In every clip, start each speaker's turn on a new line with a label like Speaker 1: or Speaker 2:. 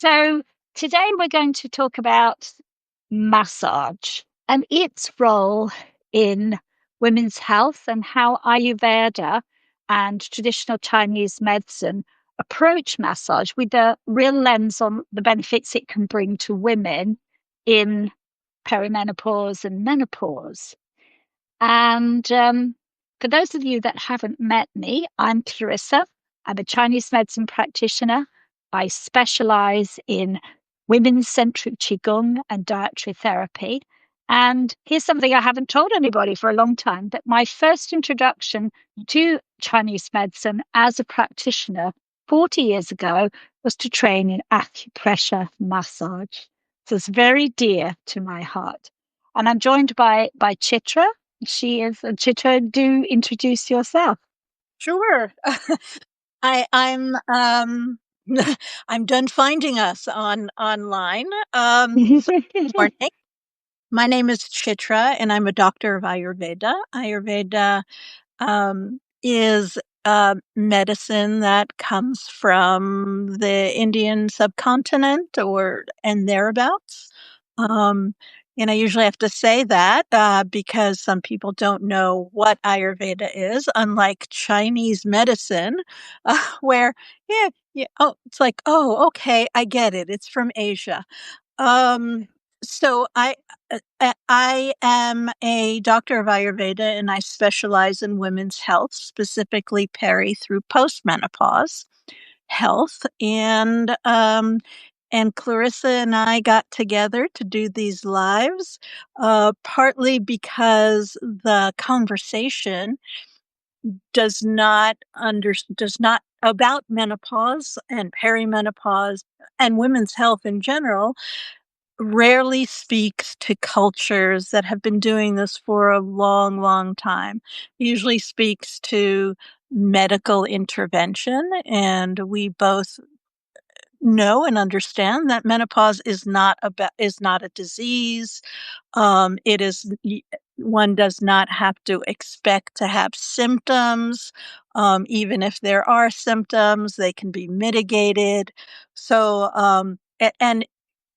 Speaker 1: So, today we're going to talk about massage and its role in women's health and how Ayurveda and traditional Chinese medicine approach massage with a real lens on the benefits it can bring to women in perimenopause and menopause. And for those of you that haven't met me, I'm Clarissa. I'm a Chinese medicine practitioner. I specialize in women's centric Qigong and dietary therapy. And here's something I haven't told anybody for a long time, that my first introduction to Chinese medicine as a practitioner 40 years ago was to train in acupressure massage. So it's very dear to my heart. And I'm joined by Chitra. She is Chitra. Do introduce yourself.
Speaker 2: Sure. I'm I'm done finding us online. Morning. My name is Chitra, and I'm a doctor of Ayurveda. Ayurveda is medicine that comes from the Indian subcontinent or and thereabouts. Um, and I usually have to say that because some people don't know what Ayurveda is, unlike Chinese medicine, where oh, it's like, oh, okay, I get it. It's from Asia. Um, so I am a doctor of Ayurveda and I specialize in women's health, specifically peri through postmenopause health. And Clarissa and I got together to do these lives, partly because the conversation does not about menopause and perimenopause and women's health in general rarely speaks to cultures that have been doing this for a long, long time. It usually speaks to medical intervention, and we both know and understand that menopause is not a disease. It is one does not have to expect to have symptoms. Even if there are symptoms, they can be mitigated. And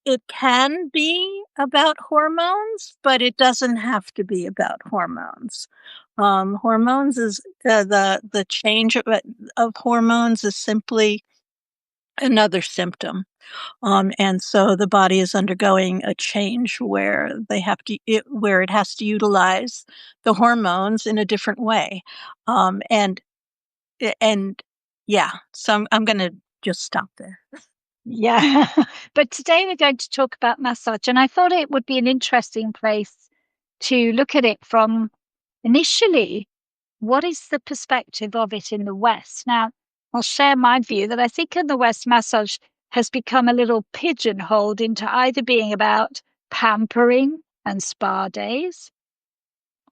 Speaker 2: it can be about hormones, but it doesn't have to be about hormones. Hormones is the change of hormones is simply another symptom. And so the body is undergoing a change where where it has to utilize the hormones in a different way. Um, and and yeah, so I'm going to just stop there.
Speaker 1: Yeah. But today we're going to talk about massage. And I thought it would be an interesting place to look at it from initially, what is the perspective of it in the West? Now, I'll share my view that I think in the West, massage has become a little pigeonholed into either being about pampering and spa days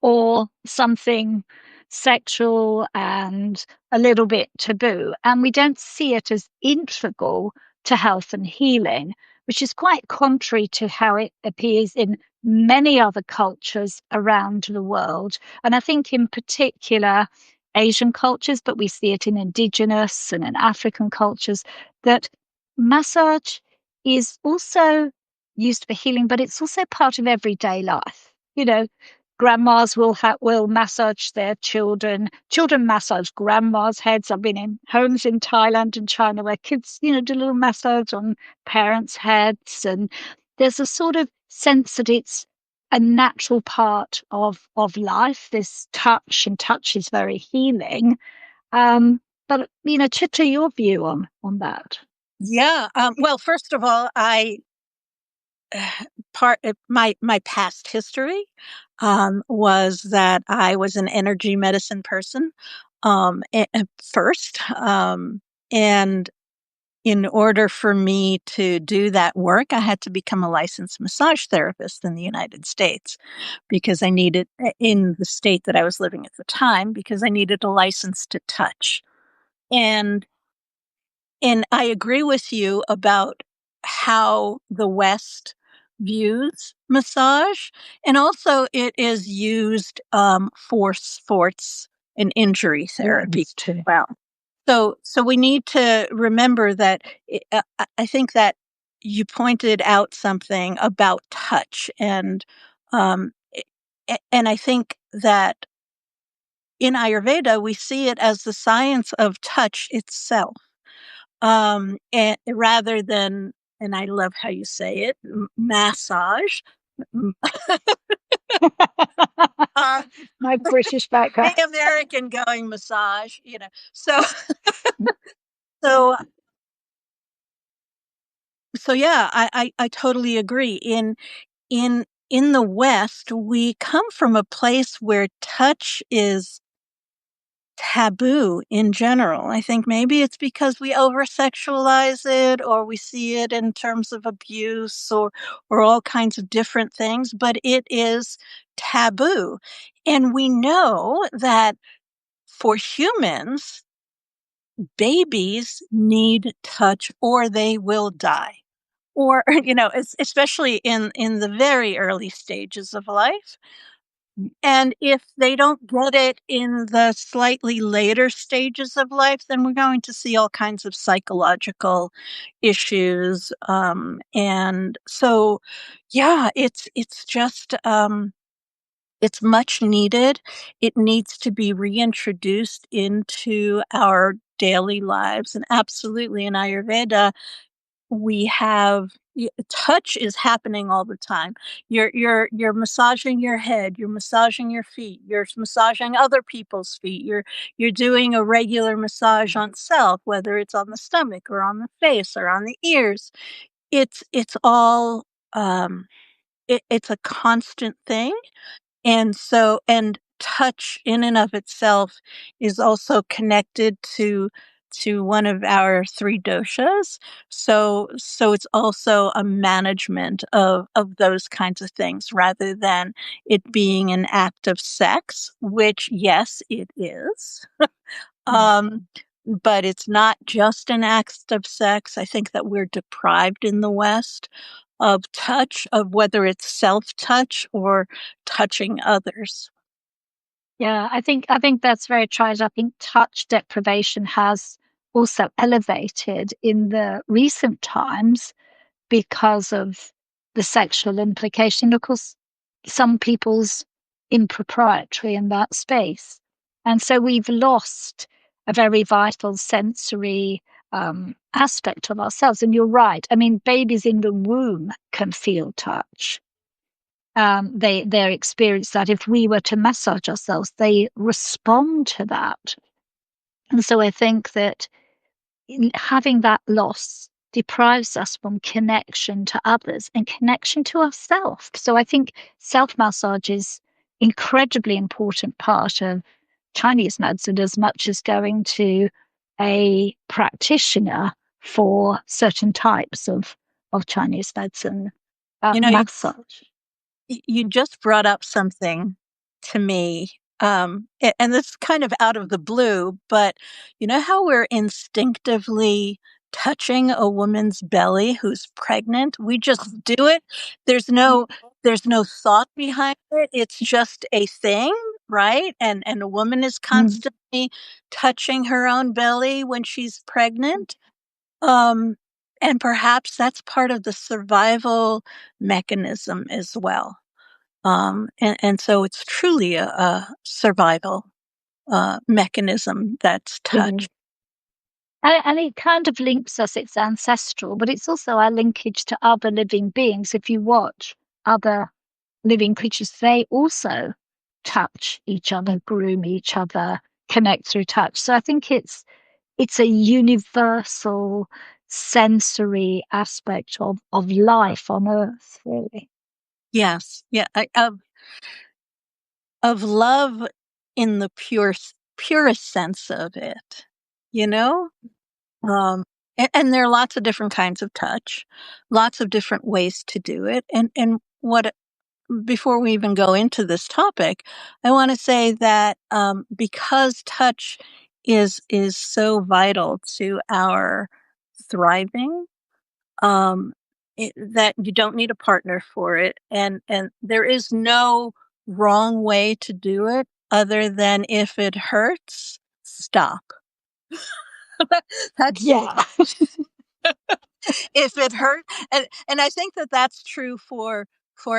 Speaker 1: or something sexual and a little bit taboo. And we don't see it as integral to health and healing, which is quite contrary to how it appears in many other cultures around the world. And I think, in particular, Asian cultures, but we see it in indigenous and in African cultures, that massage is also used for healing, but it's also part of everyday life. Grandmas will massage their children. Children massage grandmas' heads. I've been in homes in Thailand and China where kids, do a little massage on parents' heads, and there's a sort of sense that it's a natural part of life. This touch, and touch is very healing. But Chitra, your view on that?
Speaker 2: Yeah. Well, first of all, I part my past history was that I was an energy medicine person at first, and in order for me to do that work, I had to become a licensed massage therapist in the United States because I needed in the state that I was living at the time because I needed a license to touch. And and I agree with you about how the West views massage, and also it is used for sports and injury therapy
Speaker 1: Yes, too.
Speaker 2: as well. So we need to remember that I think that you pointed out something about touch, um, and I think that in Ayurveda we see it as the science of touch itself, and rather than, and I love how you say it, massage. M- uh,
Speaker 1: My British background.
Speaker 2: the American going massage, So, so, so yeah, I totally agree. In the West, we come from a place where touch is taboo in general. I think maybe it's because we over sexualize it, or we see it in terms of abuse, or all kinds of different things, but it is taboo. And we know that for humans, babies need touch or they will die. Or, especially in the very early stages of life. And if they don't get it in the slightly later stages of life, then we're going to see all kinds of psychological issues. And so, yeah, it's just it's much needed. It needs to be reintroduced into our daily lives, and absolutely in Ayurveda we have touch is happening all the time. You're massaging your head, you're massaging your feet, you're massaging other people's feet. You're doing a regular massage on self, whether it's on the stomach or on the face or on the ears. It's all it's a constant thing. And touch in and of itself is also connected to one of our three doshas. So it's also a management of those kinds of things rather than it being an act of sex, which yes, it is. Um, but it's not just an act of sex. I think that we're deprived in the West of touch, of whether it's self touch or touching others.
Speaker 1: Yeah, I think that's very true. I think touch deprivation has also elevated in the recent times because of the sexual implication. Of course, some people's impropriety in that space. And so we've lost a very vital sensory aspect of ourselves. And you're right. I mean, babies in the womb can feel touch. They experience that. If we were to massage ourselves, they respond to that. And so I think that having that loss deprives us from connection to others and connection to ourselves. So I think self massage is incredibly important part of Chinese medicine as much as going to a practitioner for certain types of Chinese medicine
Speaker 2: You know, you,
Speaker 1: massage.
Speaker 2: you just brought up something to me. And this is kind of out of the blue, but you know how we're instinctively touching a woman's belly who's pregnant? We just do it. There's no there's no thought behind it. It's just a thing, right? And a woman is
Speaker 1: Mm.
Speaker 2: constantly touching her own belly when she's pregnant. Um, and perhaps that's part of the survival mechanism as well. And so it's truly a survival mechanism that's
Speaker 1: Yeah.
Speaker 2: touch.
Speaker 1: And it kind of links us, it's ancestral, but it's also our linkage to other living beings. If you watch other living creatures, they also touch each other, groom each other, connect through touch. So I think it's a universal sensory aspect of life on Earth, really.
Speaker 2: Yes, yeah, of love in the purest sense of it, you know. And there are lots of different kinds of touch, lots of different ways to do it, and what before we even go into this topic, I want to say that because touch is so vital to our thriving, that you don't need a partner for it, and there is no wrong way to do it other than if it hurts, stop. That's
Speaker 1: Yeah.
Speaker 2: if it hurt. And I think that that's true for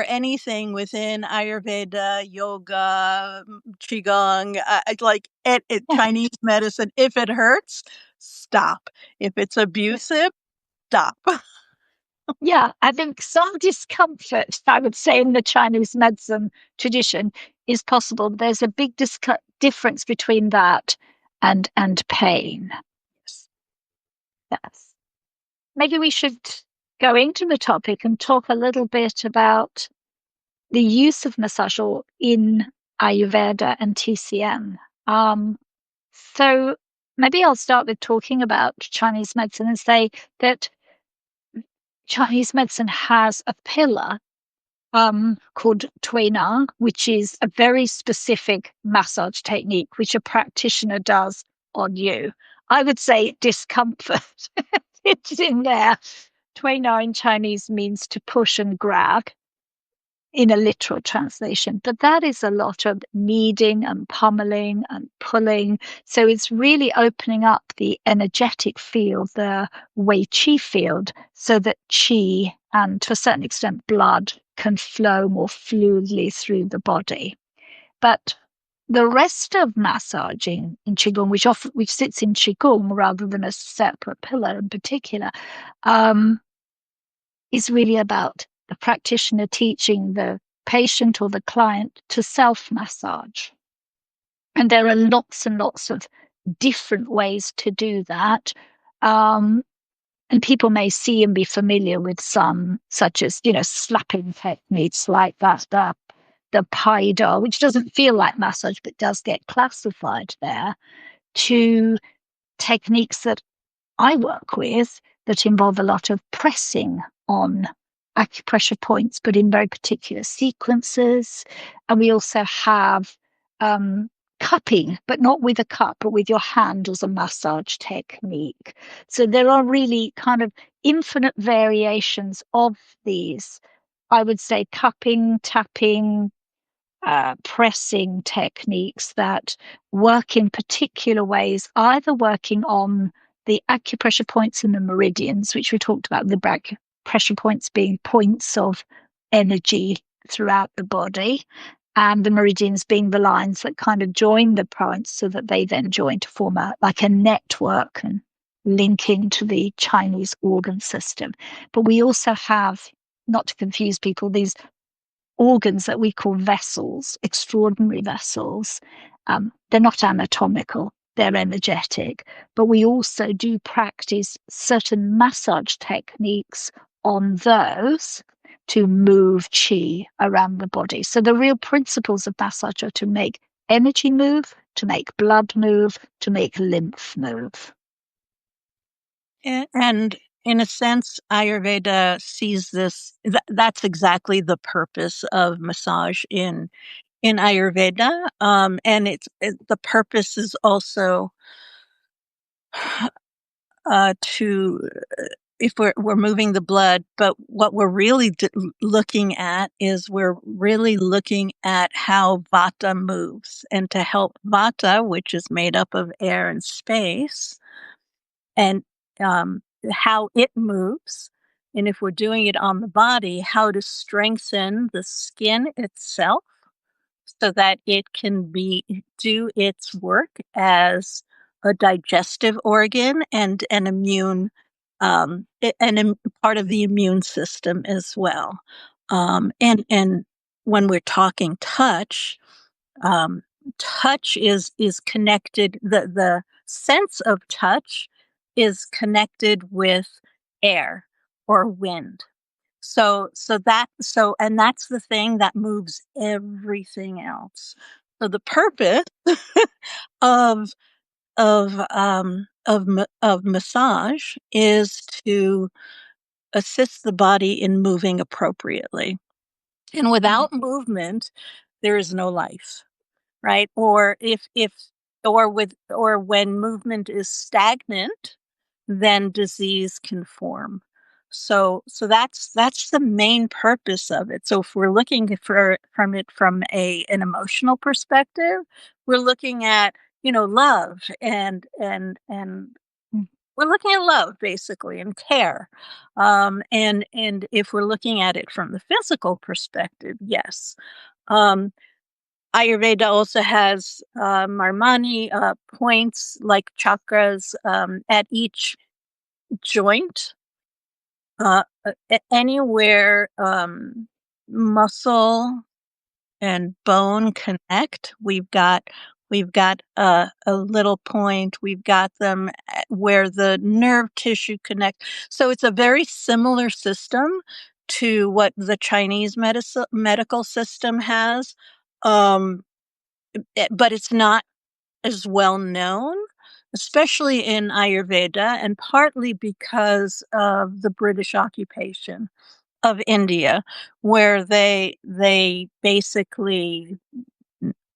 Speaker 2: anything within Ayurveda, yoga, qigong, like Chinese medicine. If it hurts, stop. If it's abusive, stop.
Speaker 1: Yeah, I think some discomfort, I would say, in the Chinese medicine tradition is possible. There's a big difference between that and pain. Yes. Maybe we should go into the topic and talk a little bit about the use of massage in Ayurveda and TCM. So maybe I'll start with talking about Chinese medicine and say that Chinese medicine has a pillar called Tui Na, which is a very specific massage technique which a practitioner does on you. I would say discomfort. It's in there. Tui Na in Chinese means to push and grab in a literal translation, but that is a lot of kneading and pummeling and pulling. So it's really opening up the energetic field, the Wei Qi field, so that qi and to a certain extent blood can flow more fluidly through the body. But the rest of massaging in Qigong, which sits in Qigong rather than a separate pillar in particular, is really about the practitioner teaching the patient or the client to self-massage. And there are lots and lots of different ways to do that. And people may see and be familiar with some, such as, slapping techniques like that, the Paida, which doesn't feel like massage, but does get classified there, to techniques that I work with that involve a lot of pressing on acupressure points, but in very particular sequences. And we also have cupping, but not with a cup, but with your hand as a massage technique. So there are really kind of infinite variations of these. I would say cupping, tapping, pressing techniques that work in particular ways, either working on the acupressure points and the meridians, which we talked about, the pressure points being points of energy throughout the body, and the meridians being the lines that kind of join the points so that they then join to form like a network and link into the Chinese organ system. But we also have, not to confuse people, these organs that we call vessels, extraordinary vessels. They're not anatomical, they're energetic, but we also do practice certain massage techniques on those to move qi around the body. So the real principles of massage are to make energy move, to make blood move, to make lymph move.
Speaker 2: And in a sense, Ayurveda sees this, that's exactly the purpose of massage in Ayurveda. And the purpose is also to, if we're moving the blood, but what we're really looking at is we're really looking at how Vata moves, and to help Vata, which is made up of air and space, and how it moves. And if we're doing it on the body, how to strengthen the skin itself so that it can do its work as a digestive organ and an immune, and part of the immune system as well. And when we're talking touch, touch is connected. The sense of touch is connected with air or wind. And that's the thing that moves everything else. So the purpose of of massage is to assist the body in moving appropriately. And without movement, there is no life, right? Or or when movement is stagnant, then disease can form. So that's the main purpose of it. So if we're looking from an emotional perspective, we're looking at, love and we're looking at love basically and care. And if we're looking at it from the physical perspective, yes. Um, Ayurveda also has Marmani points like chakras at each joint, anywhere muscle and bone connect. We've got a little point. We've got them where the nerve tissue connect. So it's a very similar system to what the Chinese medical system has, um, but it's not as well known, especially in Ayurveda, and partly because of the British occupation of India, where they basically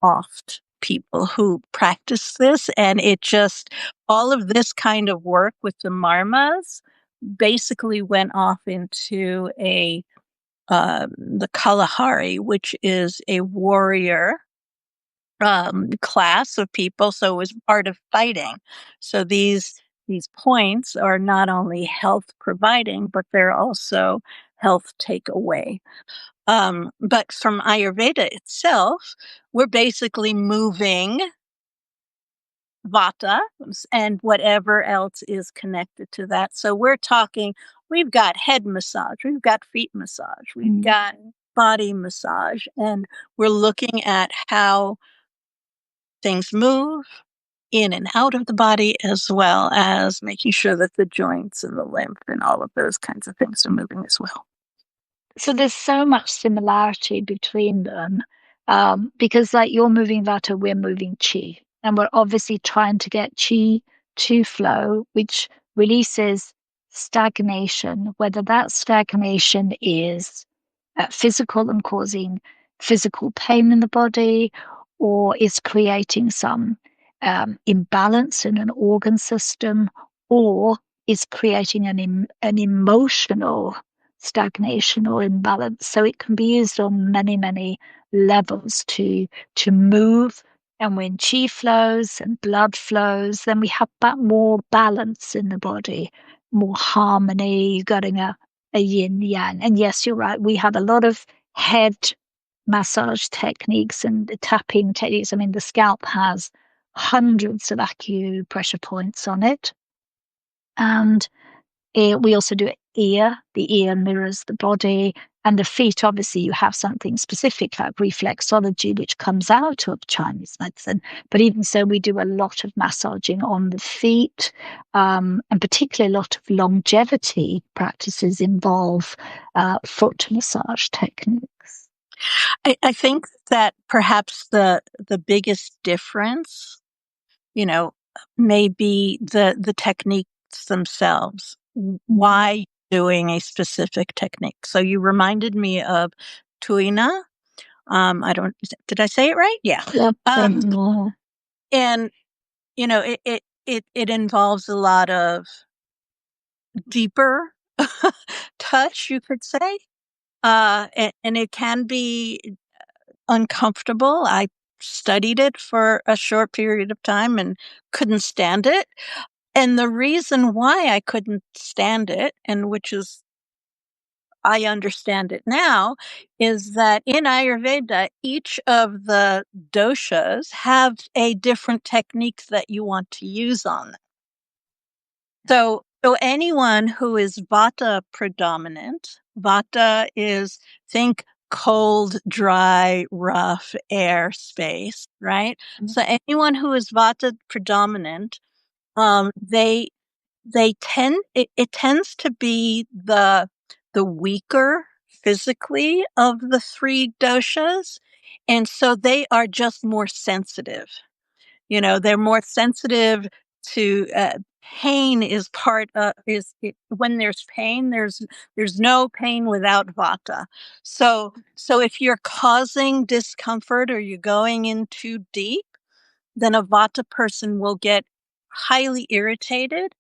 Speaker 2: offed people who practice this, and it just all of this kind of work with the marmas basically went off into a the Kalahari, which is a warrior class of people. So it was part of fighting. So these points are not only health providing, but they're also health takeaway. But from Ayurveda itself, we're basically moving vata and whatever else is connected to that. So we're talking, we've got head massage, we've got feet massage, we've got body massage, and we're looking at how things move in and out of the body, as well as making sure that the joints and the lymph and all of those kinds of things are moving as well.
Speaker 1: So there's so much similarity between them, because like you're moving Vata, we're moving Chi, and we're obviously trying to get Chi to flow, which releases stagnation, whether that stagnation is physical and causing physical pain in the body, or is creating some imbalance in an organ system, or is creating an emotional stagnation or imbalance. So it can be used on many, many levels to move. And when chi flows and blood flows, then we have that more balance in the body, more harmony, getting a yin yang. And yes, you're right. We have a lot of head massage techniques and tapping techniques. I mean, the scalp has hundreds of acupressure points on it. And we also do ear. The ear mirrors the body. And the feet, obviously, you have something specific like reflexology, which comes out of Chinese medicine. But even so, we do a lot of massaging on the feet, and particularly a lot of longevity practices involve foot massage techniques.
Speaker 2: I think that perhaps the biggest difference, you know, may be the techniques themselves. Why doing a specific technique? So you reminded me of Tuina. I don't. Did I say it right? Yeah.
Speaker 1: Yep.
Speaker 2: And it involves a lot of deeper touch, you could say, and it can be uncomfortable. I studied it for a short period of time and couldn't stand it. And the reason why I couldn't stand it, and which is I understand it now, is that in Ayurveda, each of the doshas have a different technique that you want to use on them. So anyone who is vata predominant, vata is, think cold, dry, rough air space, right? Mm-hmm. So anyone who is vata predominant, they tend it tends to be the weaker physically of the three doshas, and so they are just more sensitive. They're more sensitive to pain. Is part is it, when there's pain, there's no pain without vata. So if you're causing discomfort or you're going in too deep, then a vata person will get highly irritated,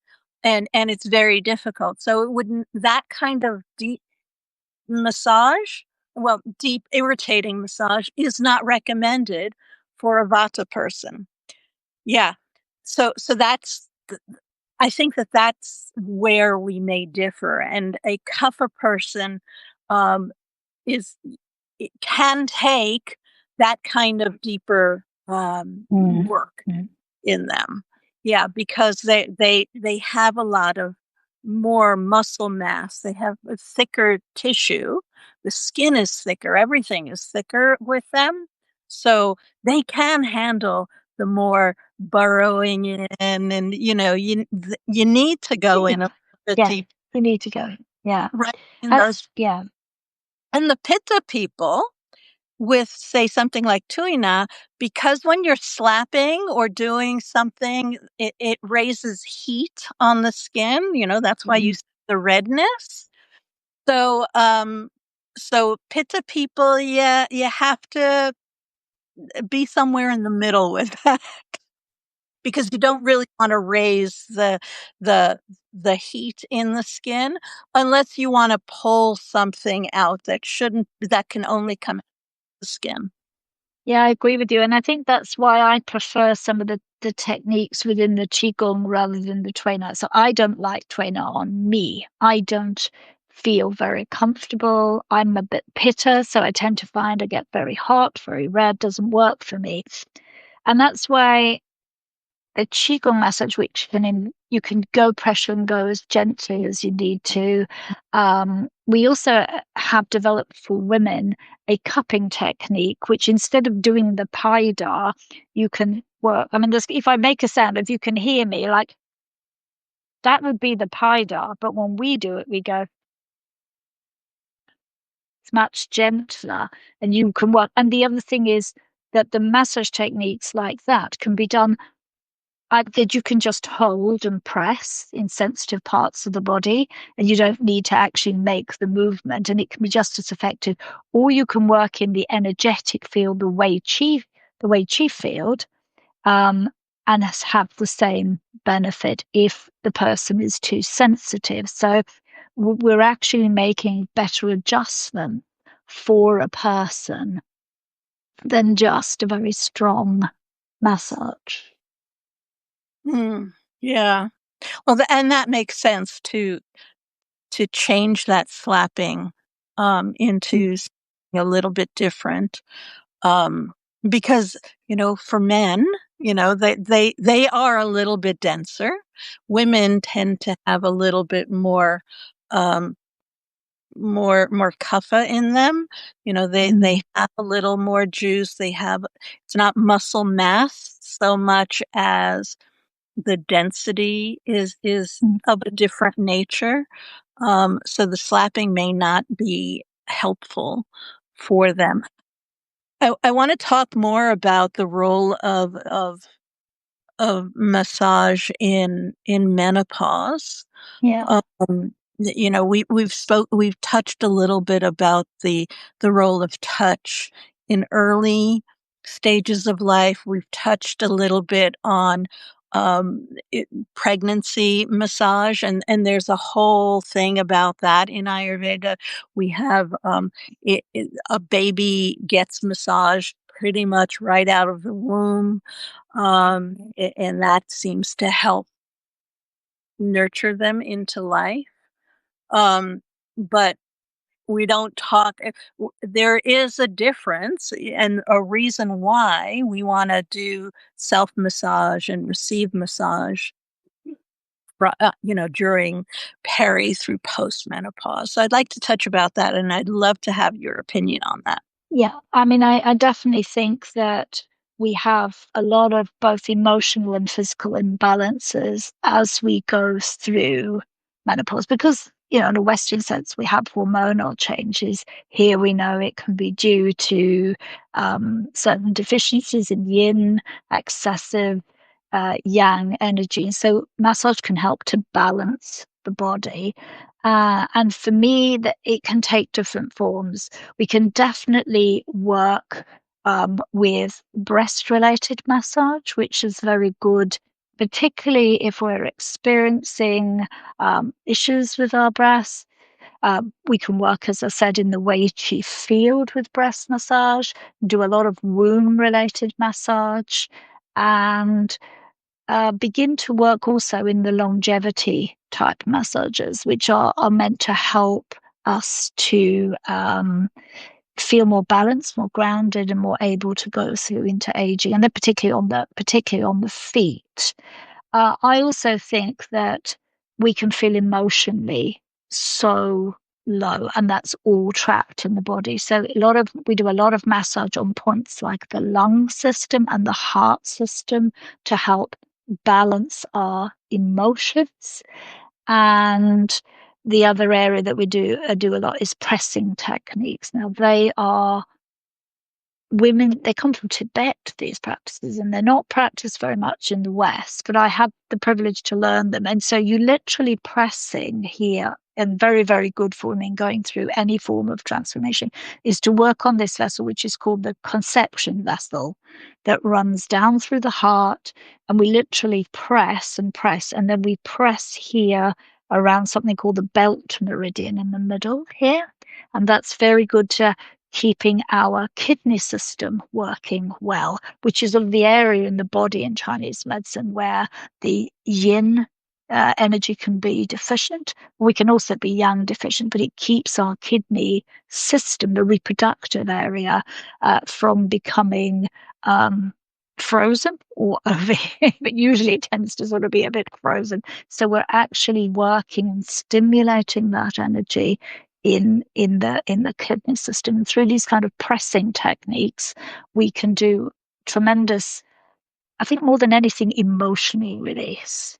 Speaker 2: and it's very difficult. So it wouldn't that kind of deep massage, well, deep irritating massage is not recommended for a vata person. Yeah. So that's I think that that's where we may differ. And a Kapha person um, is it can take that kind of deeper
Speaker 1: Mm.
Speaker 2: work
Speaker 1: Mm.
Speaker 2: in them. Yeah, because they have a lot of more muscle mass. They have a thicker tissue. The skin is thicker. Everything is thicker with them. So they can handle the more burrowing in, and you need to go in a bit
Speaker 1: Yeah,
Speaker 2: deep,
Speaker 1: you need to go. Yeah.
Speaker 2: right in those.
Speaker 1: Yeah.
Speaker 2: And the Pitta people with, say, something like Tuina, because when you're slapping or doing something, it raises heat on the skin. That's why you
Speaker 1: Mm.
Speaker 2: see the redness. So Pitta people, yeah, you have to be somewhere in the middle with that because you don't really want to raise the the heat in the skin unless you want to pull something out that can only come out of the skin.
Speaker 1: Yeah, I agree with you. And I think that's why I prefer some of the techniques within the Qigong rather than the Tuina. So I don't like Tuina on me. I don't feel very comfortable. I'm a bit pitta, so I tend to find I get very hot, very red, doesn't work for me. And that's why a qigong massage, which you can go pressure and go as gently as you need to. We also have developed for women a cupping technique, which instead of doing the paida, you can work. I mean, if I make a sound, if you can hear me, like that would be the paida, but when we do it, we go. It's much gentler, and you can work. And the other thing is that the massage techniques like that can be done that you can just hold and press in sensitive parts of the body, and you don't need to actually make the movement, and it can be just as effective. Or you can work in the energetic field, the Wei Chi field, um, and have the same benefit if the person is too sensitive. So we're actually making better adjustment for a person than just a very strong massage.
Speaker 2: Yeah. Well, and that makes sense to change that slapping into something a little bit different. Um, because for men, they are a little bit denser. Women tend to have a little bit um, more kapha in them. They have a little more juice. It's not muscle mass so much as the density is of a different nature. So the slapping may not be helpful for them. I want to talk more about the role of massage in menopause.
Speaker 1: Yeah.
Speaker 2: We've touched a little bit about the role of touch in early stages of life. We've touched a little bit on um, pregnancy massage, and there's a whole thing about that in Ayurveda. We have a baby gets massaged pretty much right out of the womb, and that seems to help nurture them into life. But we don't talk. There is a difference and a reason why we want to do self massage and receive massage, during peri through postmenopause. So I'd like to touch about that, and I'd love to have your opinion on that.
Speaker 1: Yeah, I mean, I definitely think that we have a lot of both emotional and physical imbalances as we go through menopause because, in a Western sense, we have hormonal changes. Here we know it can be due to certain deficiencies in yin, excessive yang energy. So massage can help to balance the body. And for me, that it can take different forms. We can definitely work with breast related massage, which is very good, particularly if we're experiencing issues with our breasts. We can work, as I said, in the Wei Qi field with breast massage, do a lot of womb related massage. And begin to work also in the longevity type massages, which are meant to help us to feel more balanced, more grounded, and more able to go through into aging, and then particularly on the feet. I also think that we can feel emotionally so low, and that's all trapped in the body. So we do a lot of massage on points like the lung system and the heart system to help balance our emotions. And the other area that we do a lot is pressing techniques. Now they are women, they come from Tibet, these practices, and they're not practiced very much in the West, but I had the privilege to learn them. And so you literally pressing here, and very, very good for women going through any form of transformation, is to work on this vessel, which is called the conception vessel, that runs down through the heart. And we literally press and press, and then we press here around something called the belt meridian in the middle here. And that's very good to keeping our kidney system working well, which is of the area in the body in Chinese medicine where the yin energy can be deficient. We can also be yang deficient, but it keeps our kidney system, the reproductive area, from becoming frozen or but usually it tends to sort of be a bit frozen. So we're actually working and stimulating that energy in the kidney system. And through these kind of pressing techniques, we can do tremendous, I think more than anything, emotional release.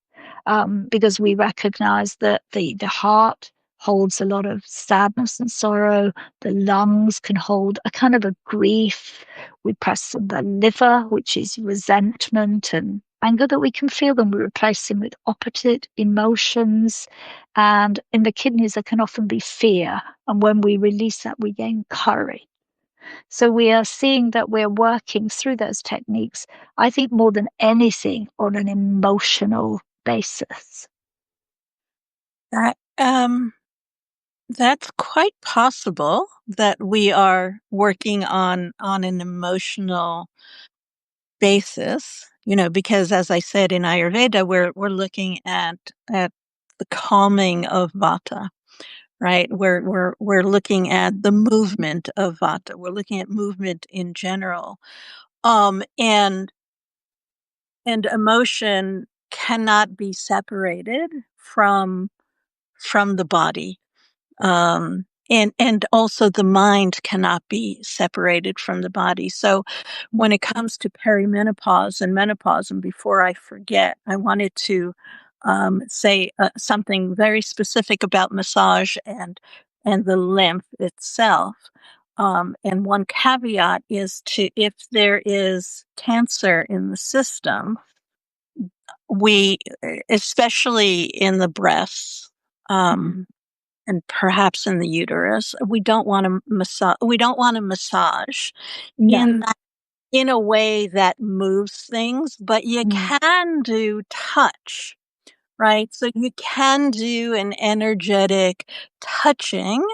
Speaker 1: Because we recognize that the heart holds a lot of sadness and sorrow. The lungs can hold a kind of a grief. We press on the liver, which is resentment and anger that we can feel, and we replace them with opposite emotions. And in the kidneys, there can often be fear. And when we release that, we gain courage. So we are seeing that we're working through those techniques, I think, more than anything on an emotional basis.
Speaker 2: That, that's quite possible that we are working on an emotional basis, because as I said in Ayurveda, we're looking at the calming of Vata, right? We're looking at the movement of Vata. We're looking at movement in general. And emotion cannot be separated from the body. And also the mind cannot be separated from the body. So when it comes to perimenopause and menopause, and before I forget, I wanted to say something very specific about massage and the lymph itself. And one caveat is if there is cancer in the system, we, especially in the breasts, and perhaps in the uterus, we don't want to massage. We don't want to massage
Speaker 1: No.
Speaker 2: in a way that moves things, but you
Speaker 1: Mm.
Speaker 2: can do touch, right? So you can do an energetic touching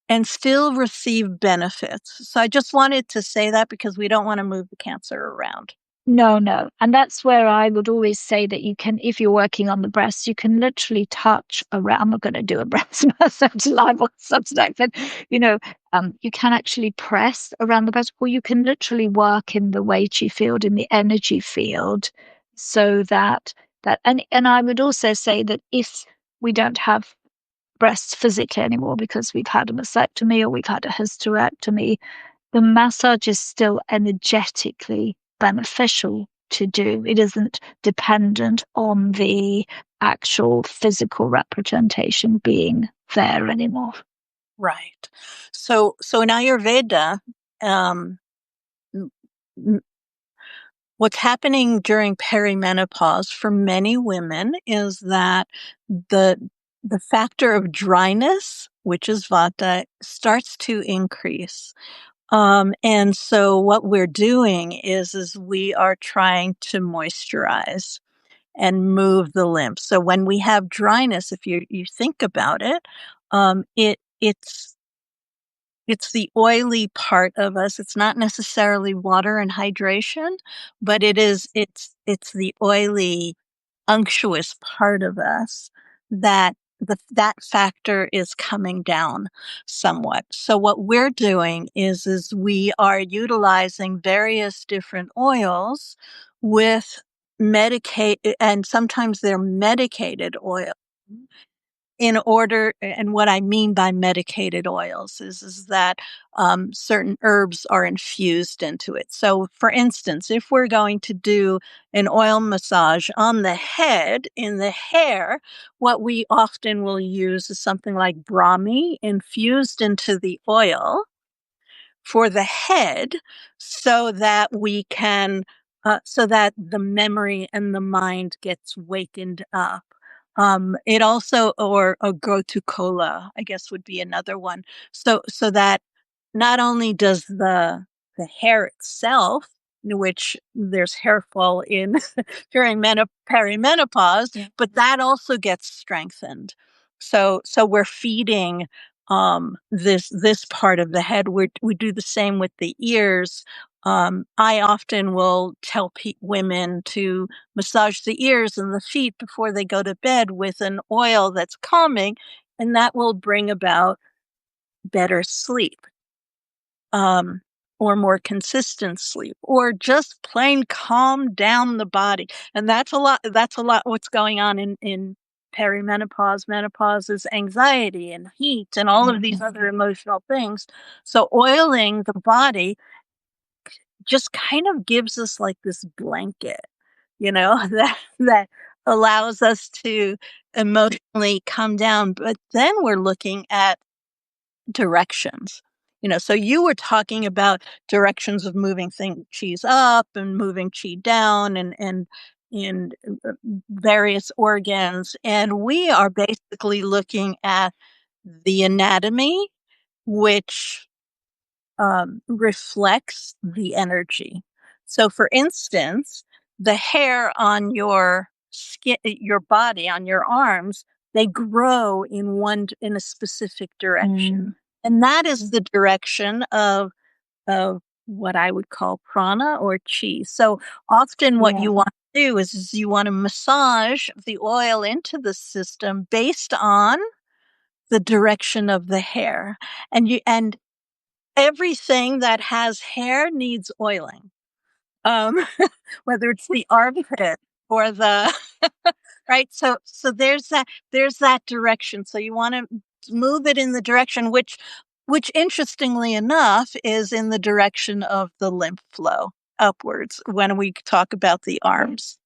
Speaker 2: and still receive benefits. So I just wanted to say that because we don't want to move the cancer around.
Speaker 1: No, no. And that's where I would always say that you can, if you're working on the breasts, you can literally touch around. I'm not going to do a breast massage live on Substack, but you can actually press around the breast, or you can literally work in the Weiqi field, in the energy field, so and I would also say that if we don't have breasts physically anymore because we've had a mastectomy or we've had a hysterectomy, the massage is still energetically beneficial to do. It isn't dependent on the actual physical representation being there anymore.
Speaker 2: Right. So in Ayurveda, um, what's happening during perimenopause for many women is that the the factor of dryness, which is vata, starts to increase. And so what we're doing is we are trying to moisturize and move the lymph. So when we have dryness, if you think about it, it's it's the oily part of us. It's not necessarily water and hydration, but it's the oily, unctuous part of us that that factor is coming down somewhat. So what we're doing is we are utilizing various different oils with medicate, and sometimes they're medicated oil, in order. And what I mean by medicated oils is that certain herbs are infused into it. So for instance, if we're going to do an oil massage on the head, in the hair, what we often will use is something like Brahmi infused into the oil for the head, so that we can so that the memory and the mind gets wakened up. It also, or a Gotu Kola, I guess, would be another one. So that not only does the hair itself, which there's hair fall in during perimenopause,
Speaker 1: Yeah.
Speaker 2: but that also gets strengthened. So we're feeding this part of the head. We do the same with the ears. I often will tell women to massage the ears and the feet before they go to bed with an oil that's calming, and that will bring about better sleep, um, or more consistent sleep, or just plain calm down the body. And that's a lot. That's a lot what's going on in perimenopause. Menopause is anxiety and heat and all of these other emotional things. So oiling the body just kind of gives us like this blanket, that allows us to emotionally come down. But then we're looking at directions. So you were talking about directions of moving cheese up and moving chi down, and various organs. And we are basically looking at the anatomy, which reflects the energy. So, for instance, the hair on your skin, your body, on your arms, they grow in a specific direction, and that is the direction of what I would call prana or chi. So often, what you want to do is you want to massage the oil into the system based on the direction of the hair, and everything that has hair needs oiling. Um, whether it's the armpit or the right. So there's that direction. So you want to move it in the direction which interestingly enough is in the direction of the lymph flow upwards when we talk about the arms.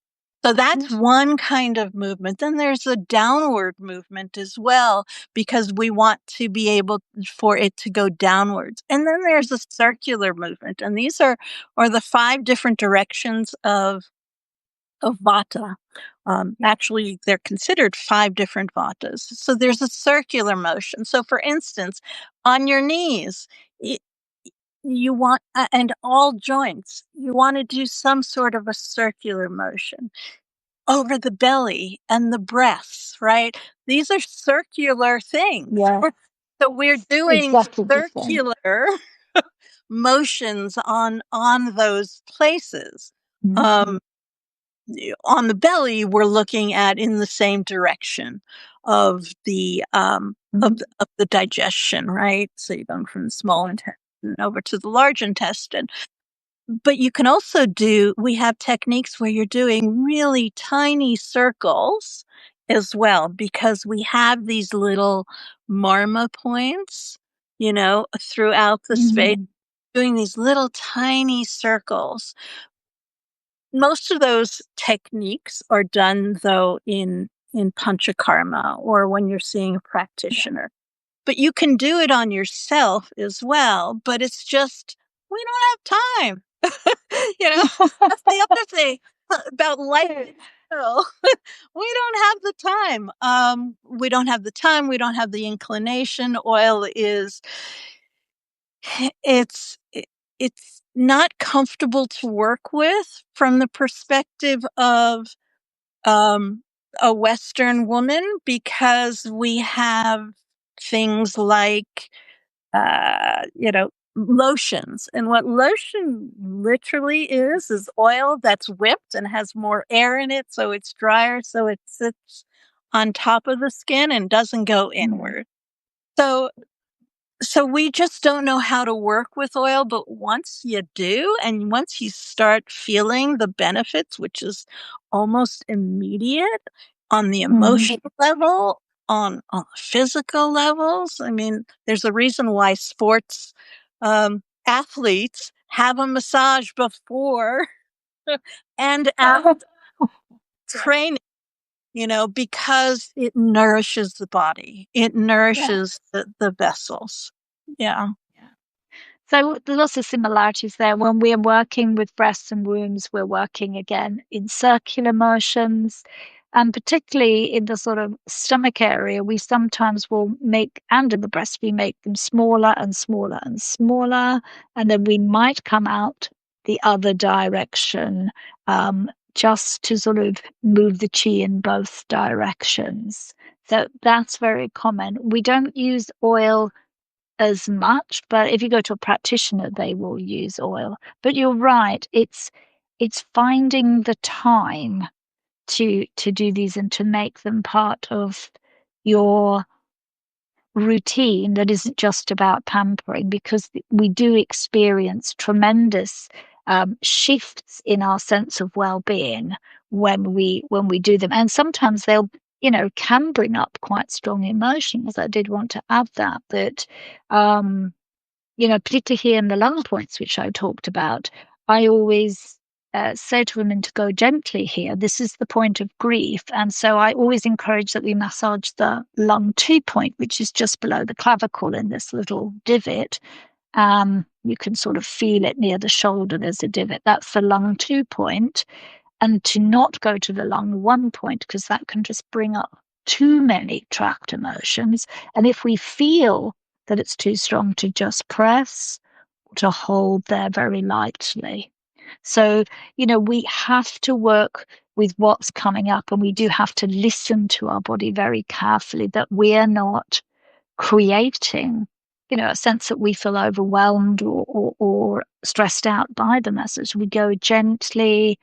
Speaker 2: So that's one kind of movement. Then there's a downward movement as well, because we want to be able for it to go downwards. And then there's a circular movement. And these are the 5 different directions of vata. Actually, they're considered 5 different vatas. So there's a circular motion. So for instance, on your knees, you want, and all joints, you want to do some sort of a circular motion over the belly and the breasts, right? These are circular things.
Speaker 1: Yeah.
Speaker 2: So we're doing
Speaker 1: Exactly the same.
Speaker 2: circular motions on those places.
Speaker 1: Mhm.
Speaker 2: On the belly, we're looking at in the same direction of of the digestion, right? So you're going from the small intestine over to the large intestine. But you can also we have techniques where you're doing really tiny circles as well, because we have these little marma points, throughout the space, doing these little tiny circles. Most of those techniques are done, though, in panchakarma, or when you're seeing a practitioner. But you can do it on yourself as well, but it's just we don't have time. That's the other thing about life in general. We don't have the time. We don't have the time. We don't have the inclination. Oil is it's it's not comfortable to work with from the perspective of um, a Western woman, because we have things like lotions. And what lotion literally is oil that's whipped and has more air in it, so it's drier, so it sits on top of the skin and doesn't go inward. So so we just don't know how to work with oil, but once you do, and once you start feeling the benefits, which is almost immediate on the emotional level, on physical levels. I mean, there's a reason why sports athletes have a massage before and after training, because it nourishes the body. It
Speaker 1: Yeah.
Speaker 2: nourishes the vessels. Yeah.
Speaker 1: So there's lots of similarities there. When we're working with breasts and wombs, we're working again in circular motions. And particularly in the sort of stomach area, we sometimes will make, and in the breast, we make them smaller and smaller and smaller. And then we might come out the other direction, just to sort of move the chi in both directions. So that's very common. We don't use oil as much, but if you go to a practitioner, they will use oil. But you're right, it's finding the time to do these and to make them part of your routine that isn't just about pampering, because we do experience tremendous shifts in our sense of well-being when we do them, and sometimes they'll can bring up quite strong emotions. I did want to add that um particularly here in the lung points, which I talked about, I always say to women to go gently here. This is the point of grief. And so I always encourage that we massage the lung 2 point, which is just below the clavicle in this little divot. You can sort of feel it near the shoulder. There's a divot. That's the lung 2 point. And to not go to the lung 1 point, because that can just bring up too many trapped emotions. And if we feel that it's too strong, to just press, to hold there very lightly. So, we have to work with what's coming up, and we do have to listen to our body very carefully, that we're not creating, a sense that we feel overwhelmed or stressed out by the message. We go gently,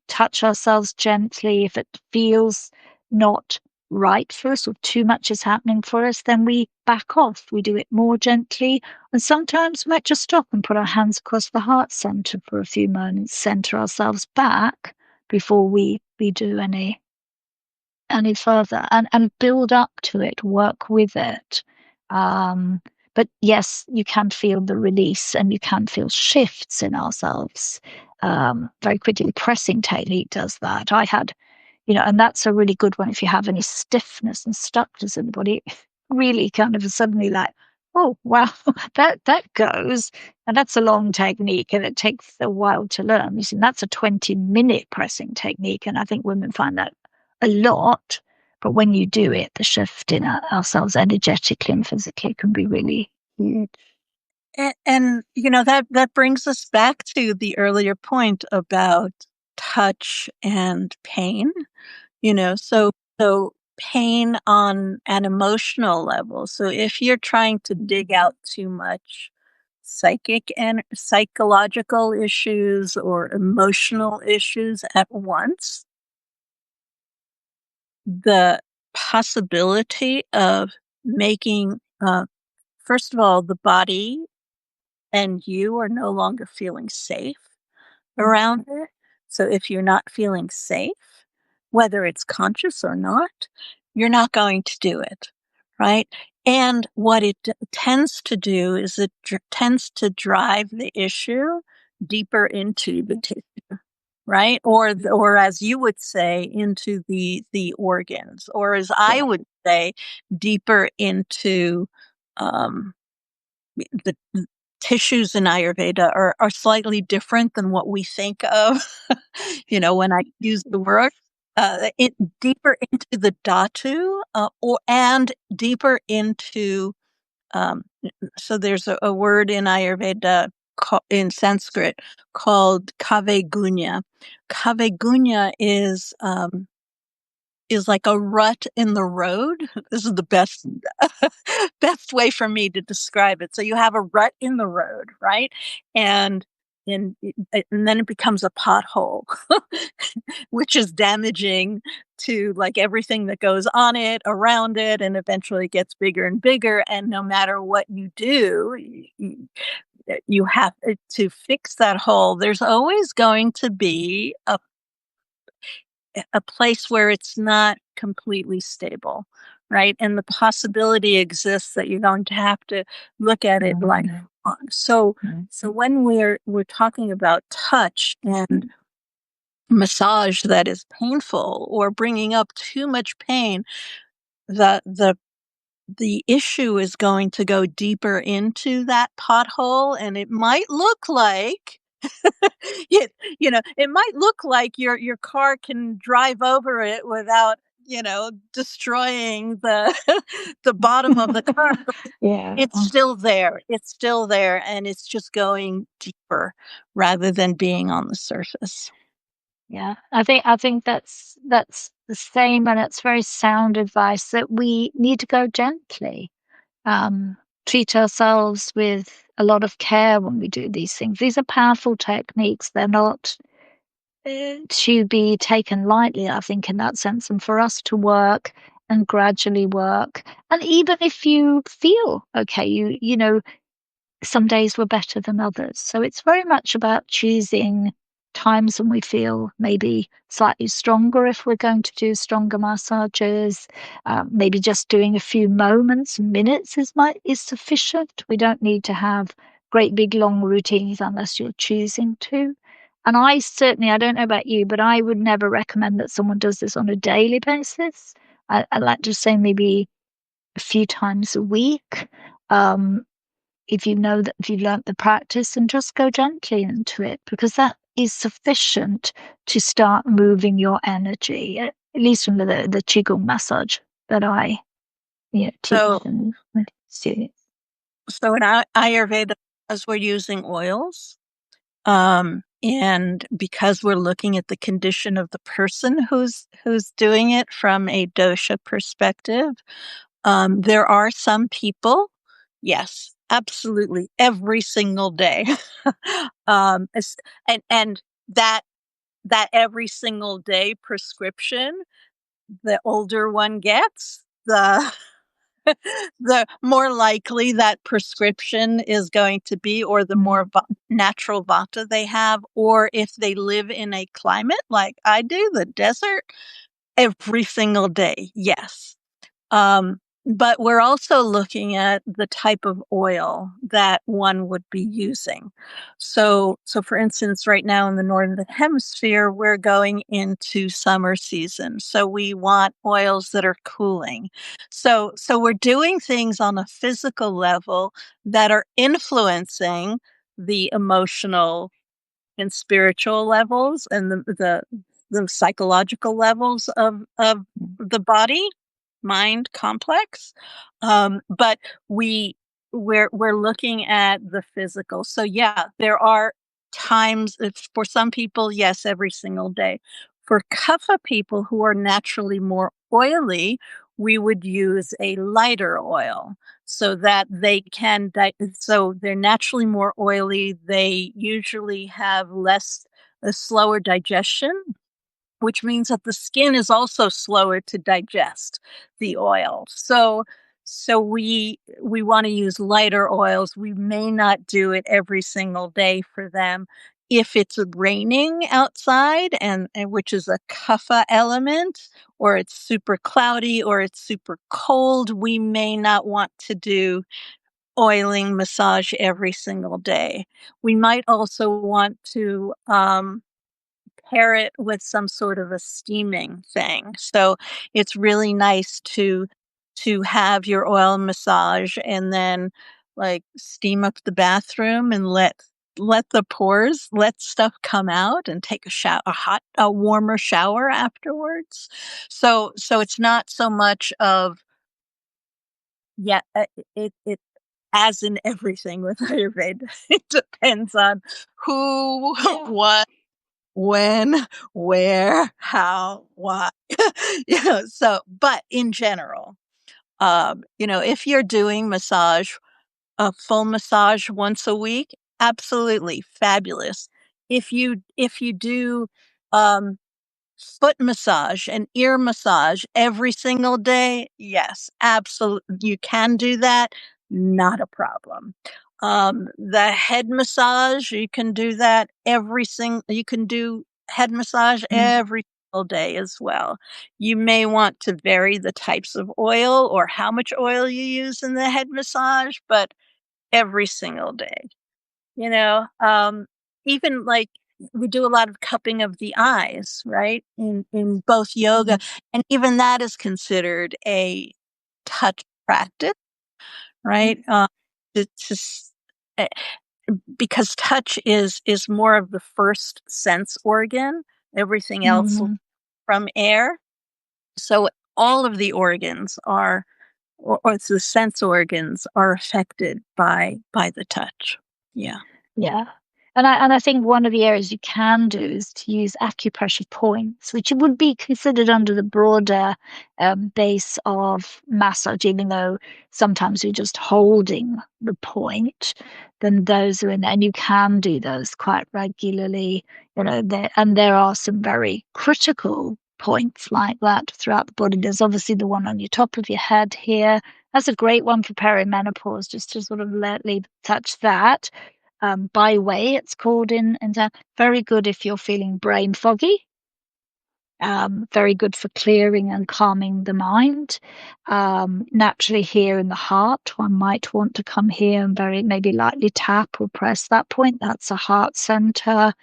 Speaker 1: touch ourselves gently. If it feels not right for us or too much is happening for us, then we back off. We do it more gently. And sometimes we might just stop and put our hands across the heart center for a few moments, center ourselves back before we do any further, and build up to it, work with it. Um, but yes, you can feel the release and you can feel shifts in ourselves very quickly. Pressing technique does that. I had, and that's a really good one if you have any stiffness and stuckness in the body. Really kind of suddenly like, oh wow, that goes. And that's a long technique and it takes a while to learn. You see, that's a 20-minute pressing technique. And I think women find that a lot. But when you do it, the shift in ourselves energetically and physically can be really huge.
Speaker 2: And that brings us back to the earlier point about touch and pain. So pain on an emotional level. So if you're trying to dig out too much psychic and psychological issues or emotional issues at once, the possibility of making, first of all, the body and you are no longer feeling safe around it. So if you're not feeling safe, whether it's conscious or not, you're not going to do it, right? And what it tends to do is it tends to drive the issue deeper into the tissue, right? Or as you would say, into the organs, or as I would say, deeper into um, the tissues in Ayurveda are slightly different than what we think of, when I use the word. It deeper into the dhatu, and deeper into. So there's a word in Ayurveda in Sanskrit called kave gunya. Kave gunya is is like a rut in the road. This is the best way for me to describe it. So you have a rut in the road, right? And and and then it becomes a pothole, which is damaging to like everything that goes on it, around it, and eventually gets bigger and bigger. And no matter what you do, you have to fix that hole. There's always going to be a place where it's not completely stable, right? And the possibility exists that you're going to have to look at it like so. So when we're talking about touch and massage that is painful or bringing up too much pain, the issue is going to go deeper into that pothole, and it might look like it might look like your car can drive over it without, destroying the the bottom of the car.
Speaker 1: Yeah.
Speaker 2: It's still there. It's still there, and it's just going deeper rather than being on the surface.
Speaker 1: Yeah. I think that's the same, and it's very sound advice that we need to go gently. Um, Treat ourselves with a lot of care when we do these things. These are powerful techniques. They're not to be taken lightly, I think, in that sense, and for us to work and gradually work. And even if you feel okay, some days were better than others. So it's very much about choosing times when we feel maybe slightly stronger if we're going to do stronger massages. Maybe just doing a few moments, minutes is sufficient. We don't need to have great big long routines unless you're choosing to. And I don't know about you, but I would never recommend that someone does this on a daily basis. I like to say maybe a few times a week. Um, if you know that if you've learnt the practice, and just go gently into it, because that is sufficient to start moving your energy, at least from the qigong massage that I teach
Speaker 2: So,
Speaker 1: and with students.
Speaker 2: so in Ayurveda, as we're using oils, and because we're looking at the condition of the person who's doing it from a dosha perspective, there are some people, yes, absolutely, every single day, and that every single day prescription, the older one gets, the more likely that prescription is going to be, or the more natural vata they have, or if they live in a climate like I do, the desert, every single day, yes. Um, but we're also looking at the type of oil that one would be using. So for instance, right now in the Northern Hemisphere, we're going into summer season. So we want oils that are cooling. So we're doing things on a physical level that are influencing the emotional and spiritual levels and the psychological levels of the body mind complex. But we're looking at the physical. So yeah, there are times for some people, yes, every single day. For kapha people who are naturally more oily, we would use a lighter oil so that they can so they're naturally more oily. They usually have a slower digestion, which means that the skin is also slower to digest the oil. So we want to use lighter oils. We may not do it every single day for them. If it's raining outside, and which is a kapha element, or it's super cloudy or it's super cold, we may not want to do oiling massage every single day. We might also want to pair it with some sort of a steaming thing. So it's really nice to have your oil massage and then like steam up the bathroom and let the pores, let stuff come out, and take a warmer shower afterwards. So it's not so much of, yeah, it as in everything with Ayurveda, it depends on who, what, when, where, how, why. So, but in general, if you're doing a full massage once a week, absolutely fabulous. If you do um, foot massage and ear massage every single day, yes, absolutely, you can do that. Not a problem. The head massage, you can do that you can do head massage
Speaker 1: Mm,
Speaker 2: every single day as well. You may want to vary the types of oil or how much oil you use in the head massage, but every single day. You know, even like we do a lot of cupping of the eyes, right? In both yoga,
Speaker 1: mm,
Speaker 2: and even that is considered a touch practice,
Speaker 1: mm,
Speaker 2: right? It's just eh, because touch is more of the first sense organ. Everything else
Speaker 1: mm.
Speaker 2: from air. So all of the organs are, or the sense organs are affected by the touch. Yeah.
Speaker 1: Yeah. And I think one of the areas you can do is to use acupressure points, which would be considered under the broader base of massage, even though sometimes you're just holding the point, then those are in there. And you can do those quite regularly, and there are some very critical points like that throughout the body. There's obviously the one on your top of your head here. That's a great one for perimenopause, just to sort of lightly touch that by way, it's called in town. Very good if you're feeling brain foggy. Very good for clearing and calming the mind. Naturally, here in the heart, one might want to come here and very maybe lightly tap or press that point. That's a heart center.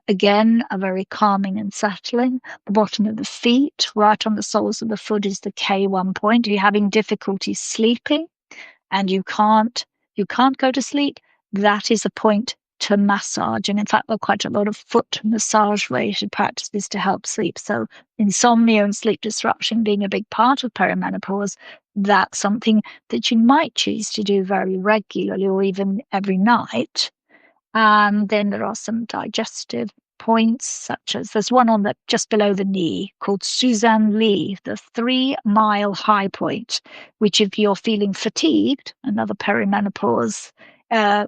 Speaker 1: Again, a very calming and settling. The bottom of the feet, right on the soles of the foot, is the K1 point. Are you having difficulty sleeping? And you can't go to sleep, that is a point to massage. And in fact, there are quite a lot of foot massage related practices to help sleep. So insomnia and sleep disruption being a big part of perimenopause, that's something that you might choose to do very regularly or even every night. And then there are some digestive points, such as there's one on the just below the knee called Suzanne Lee, the 3 Mile High Point, which if you're feeling fatigued, another perimenopause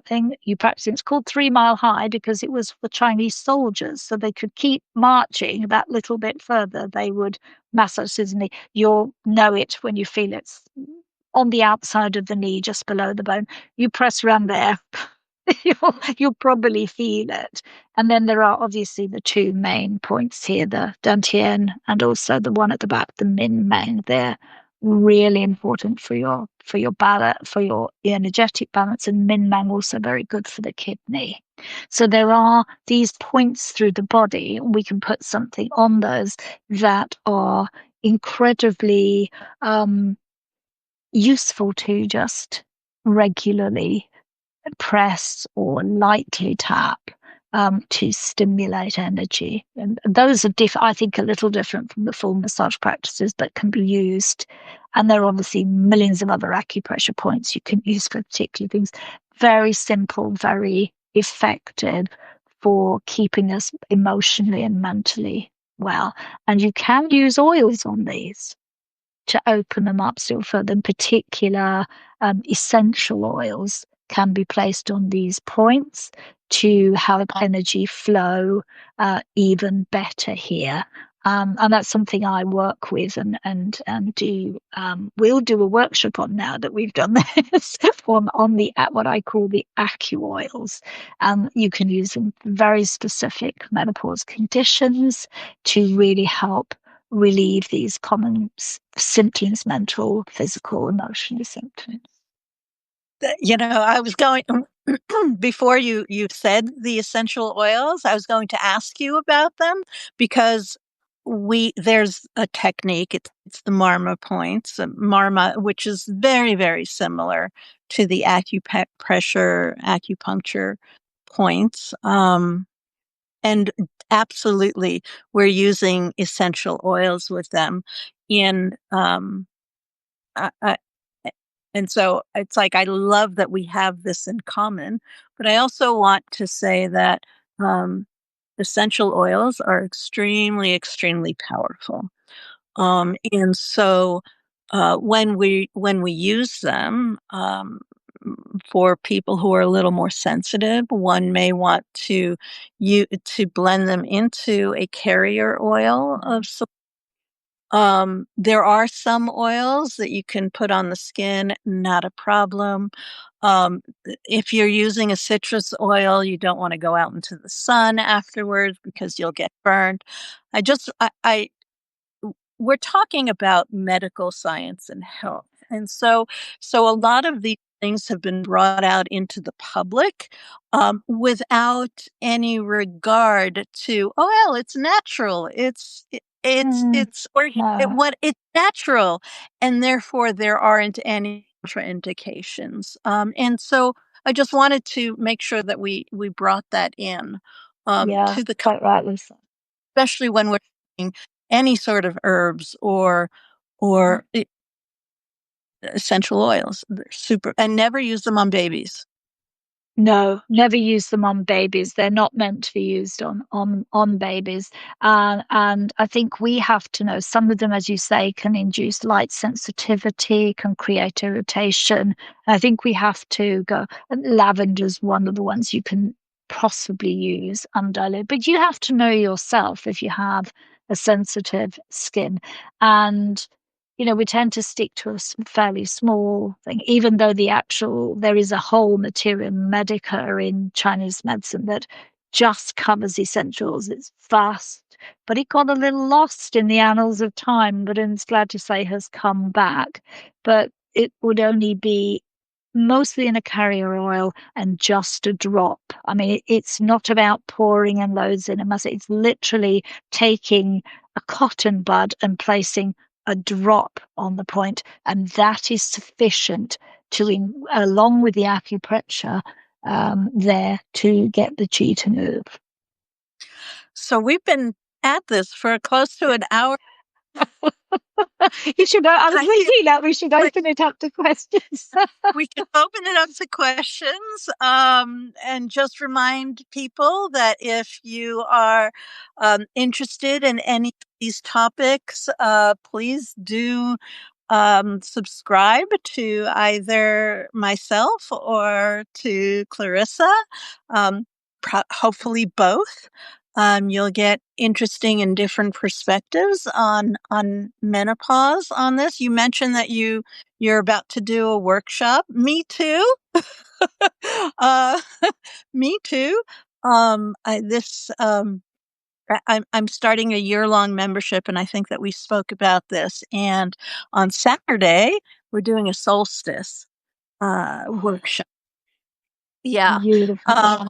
Speaker 1: thing you practice. It's called 3 Mile High because it was for Chinese soldiers, so they could keep marching that little bit further. They would massage Suzanne Lee. You'll know it when you feel it's on the outside of the knee, just below the bone. You press around there. You'll probably feel it. And then there are obviously the two main points here, the Dantian and also the one at the back, the Min Meng. They're really important for your balance, for your energetic balance, and Min Meng also very good for the kidney. So there are these points through the body. We can put something on those that are incredibly useful to just regularly press or lightly tap to stimulate energy. And those are I think, a little different from the full massage practices, but can be used. And there are obviously millions of other acupressure points you can use for particular things. Very simple, very effective for keeping us emotionally and mentally well. And you can use oils on these to open them up still further. In particular, essential oils can be placed on these points to help energy flow even better here. And that's something I work with and do. We'll do a workshop on now that we've done this on the at what I call the acu oils. You can use them for very specific menopause conditions to really help relieve these common symptoms, mental, physical, emotional symptoms.
Speaker 2: I was going before you said the essential oils, I was going to ask you about them because there's a technique. It's the Marma points, Marma, which is very very similar to the acupuncture points. And absolutely, we're using essential oils with them in I, and so it's like I love that we have this in common, but I also want to say that um, essential oils are extremely, extremely powerful. And so when we use them, for people who are a little more sensitive, one may want to blend them into a carrier oil of some. There are some oils that you can put on the skin, not a problem. If you're using a citrus oil, you don't want to go out into the sun afterwards because you'll get burned. I just I we're talking about medical science and health. And so a lot of these things have been brought out into the public, without any regard to, oh, well, it's natural.
Speaker 1: Mm, no.
Speaker 2: It's natural, and therefore there aren't any contraindications. And so I just wanted to make sure that we brought that in,
Speaker 1: Yeah,
Speaker 2: to the
Speaker 1: quite rightly so.
Speaker 2: especially when we're using any sort of herbs or essential oils. They're super, and never use them on babies.
Speaker 1: No, never use them on babies. They're not meant to be used on babies. And I think we have to know some of them, as you say, can induce light sensitivity, can create irritation. I think we have to go. And lavender's one of the ones you can possibly use undiluted, but you have to know yourself if you have a sensitive skin. And we tend to stick to a fairly small thing, even though there is a whole materia medica in Chinese medicine that just covers essentials. It's vast, but it got a little lost in the annals of time, but I'm glad to say has come back. But it would only be mostly in a carrier oil and just a drop. I mean, it's not about pouring in loads in a mass. It's literally taking a cotton bud and placing a drop on the point, and that is sufficient along with the acupressure, there to get the chi to move.
Speaker 2: So we've been at this for close to an hour.
Speaker 1: You should. I was
Speaker 2: I feel
Speaker 1: thinking that we should
Speaker 2: like
Speaker 1: open it up to questions.
Speaker 2: we can open it up to questions, and just remind people that if you are interested in any of these topics, please do subscribe to either myself or to Clarissa. Um, Hopefully both. You'll get interesting and different perspectives on menopause on this. You mentioned that you're about to do a workshop. Me too. uh, Me too. This I'm starting a year-long membership, and I think that we spoke about this. And on Saturday, we're doing a solstice workshop. Yeah,
Speaker 1: Beautiful.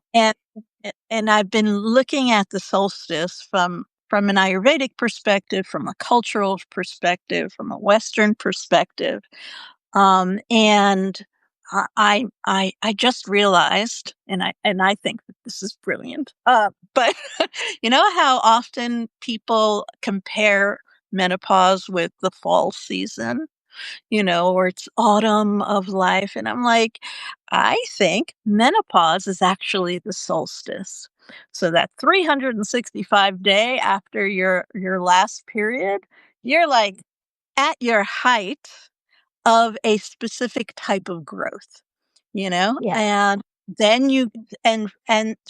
Speaker 2: and I've been looking at the solstice from an Ayurvedic perspective, from a cultural perspective, from a Western perspective. And I just realized, and I think that this is brilliant. But you know how often people compare menopause with the fall season, or it's autumn of life, and I'm like, I think menopause is actually the solstice. So that 365 day after your last period, you're like at your height of a specific type of growth,
Speaker 1: Yeah.
Speaker 2: and then and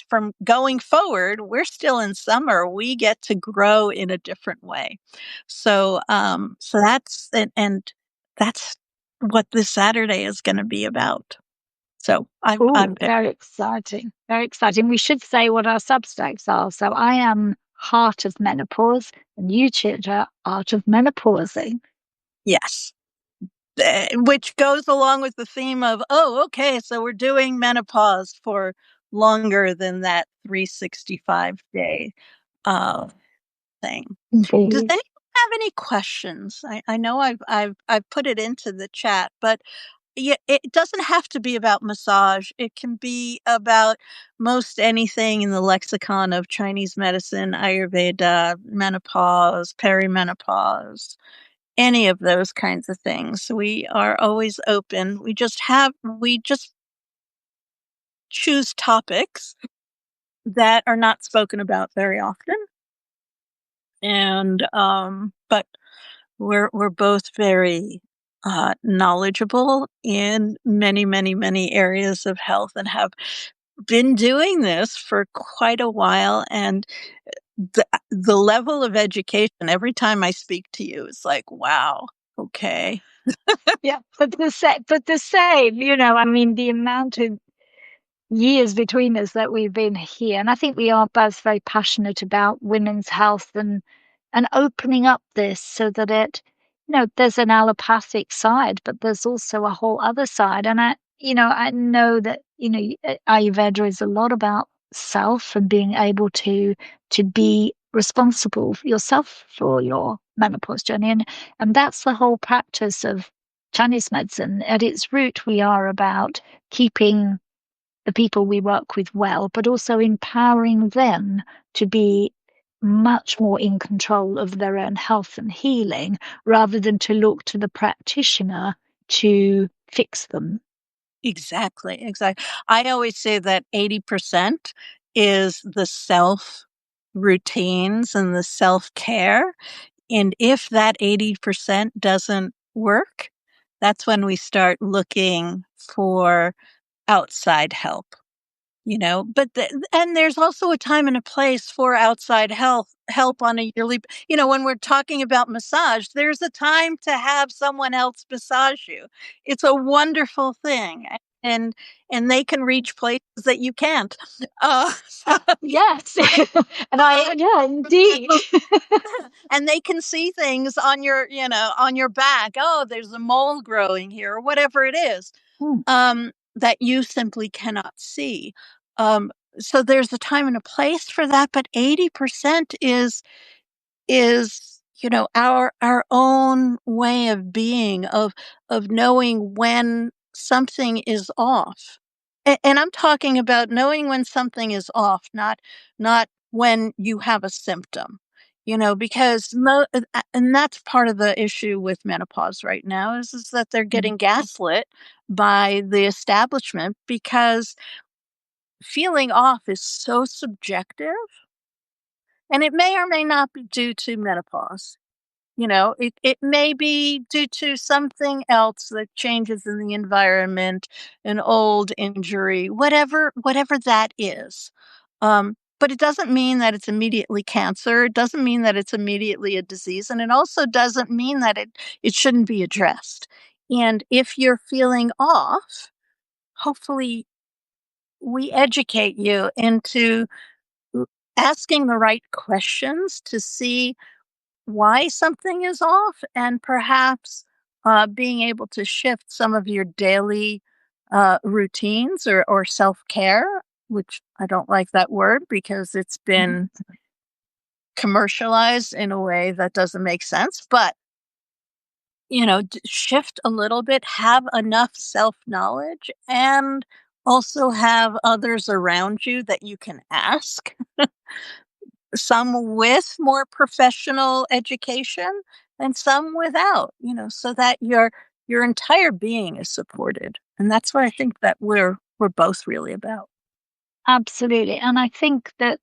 Speaker 2: from going forward, we're still in summer. We get to grow in a different way. So and that's what this Saturday is going to be about. So I'm
Speaker 1: Oh,
Speaker 2: very,
Speaker 1: very exciting. Very exciting. We should say what our substacks are. So I am Heart of Menopause, and you, Chitra, Art of Menopausing.
Speaker 2: yes. Which goes along with the theme of, oh, okay, so we're doing menopause for longer than that 365 day uh, thing. Does
Speaker 1: Indeed.
Speaker 2: anyone have any questions? I know I've put it into the chat, but yeah, it doesn't have to be about massage. It can be about most anything in the lexicon of Chinese medicine, Ayurveda, menopause, perimenopause, any of those kinds of things. We are always open. We just choose topics that are not spoken about very often. And but we're both very knowledgeable in many, many, many areas of health and have been doing this for quite a while. And the level of education every time I speak to you is like, wow, okay.
Speaker 1: Yeah, but the same, I mean, the amount of years between us that we've been here. And I think we are both very passionate about women's health and opening up this so that there's an allopathic side, but there's also a whole other side. And I know that, Ayurveda is a lot about self and being able to be responsible for yourself for your menopause journey. And that's the whole practice of Chinese medicine. At its root, we are about keeping the people we work with well, but also empowering them to be much more in control of their own health and healing rather than to look to the practitioner to fix them.
Speaker 2: Exactly, exactly. I always say that 80% is the self routines and the self care. And if that 80% doesn't work, that's when we start looking for outside help. But and there's also a time and a place for outside help on a yearly. When we're talking about massage, there's a time to have someone else massage you. It's a wonderful thing, and and they can reach places that you can't. uh
Speaker 1: Yes. And yeah, indeed.
Speaker 2: and they can see things on your back. Oh, there's a mole growing here, or whatever it is,
Speaker 1: Hmm.
Speaker 2: that you simply cannot see. Um, so there's a time and a place for that, but 80% is our own way of being, of knowing when something is off. And I'm talking about knowing when something is off, not when you have a symptom. Because and that's part of the issue with menopause right now is that they're
Speaker 1: Mm.
Speaker 2: getting gaslit by the establishment, because feeling off is so subjective, and it may or may not be due to menopause. It may be due to something else, that changes in the environment, an old injury, whatever that is. But it doesn't mean that it's immediately cancer. It doesn't mean that it's immediately a disease. And it also doesn't mean that it shouldn't be addressed. And if you're feeling off, hopefully we educate you into asking the right questions to see why something is off, and perhaps being able to shift some of your daily routines, or self care, which I don't like that word because it's been commercialized in a way that doesn't make sense. But, shift a little bit, have enough self knowledge, and also have others around you that you can ask, some with more professional education and some without, so that your entire being is supported. And that's what I think that we're both really about.
Speaker 1: Absolutely. And I think that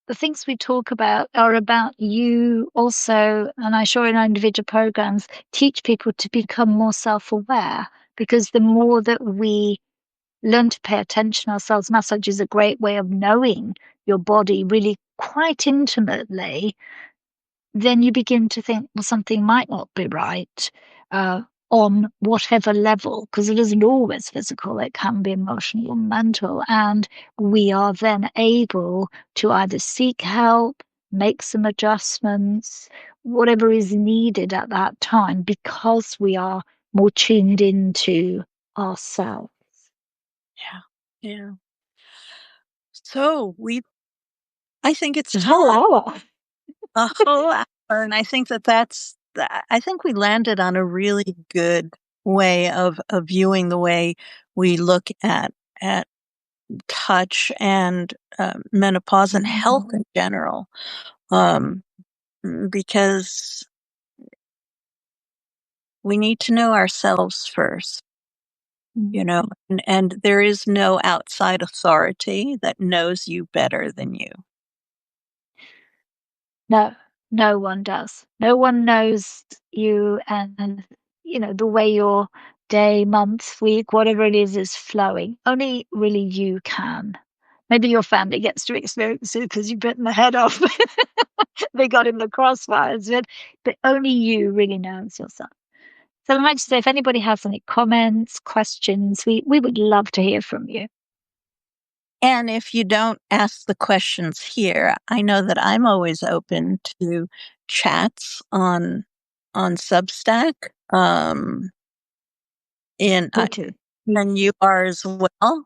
Speaker 1: the things we talk about are about you also, and I sure in our individual programs teach people to become more self-aware, because the more that we learn to pay attention ourselves, massage is a great way of knowing your body really quite intimately. Then you begin to think, well, something might not be right uh, on whatever level, because it isn't always physical, it can be emotional or mental. And we are then able to either seek help, make some adjustments, whatever is needed at that time, because we are more tuned into ourselves.
Speaker 2: Yeah. Yeah. So I think it's
Speaker 1: The whole
Speaker 2: time.
Speaker 1: hour.
Speaker 2: A whole hour. And I think I think we landed on a really good way of viewing the way we look at touch and menopause and health in general. Um, because we need to know ourselves first. you know, and there is no outside authority that knows you better than you.
Speaker 1: No, no one does. No one knows you and the way your day, month, week, whatever it is flowing. Only really you can. Maybe your family gets to experience it because you've bitten the head off. They got in the crossfires, but only you really knows yourself. So I might just say if anybody has any comments, questions, we would love to hear from you.
Speaker 2: And if you don't ask the questions here, I know that I'm always open to chats on Substack. In
Speaker 1: Me too.
Speaker 2: and you are as well.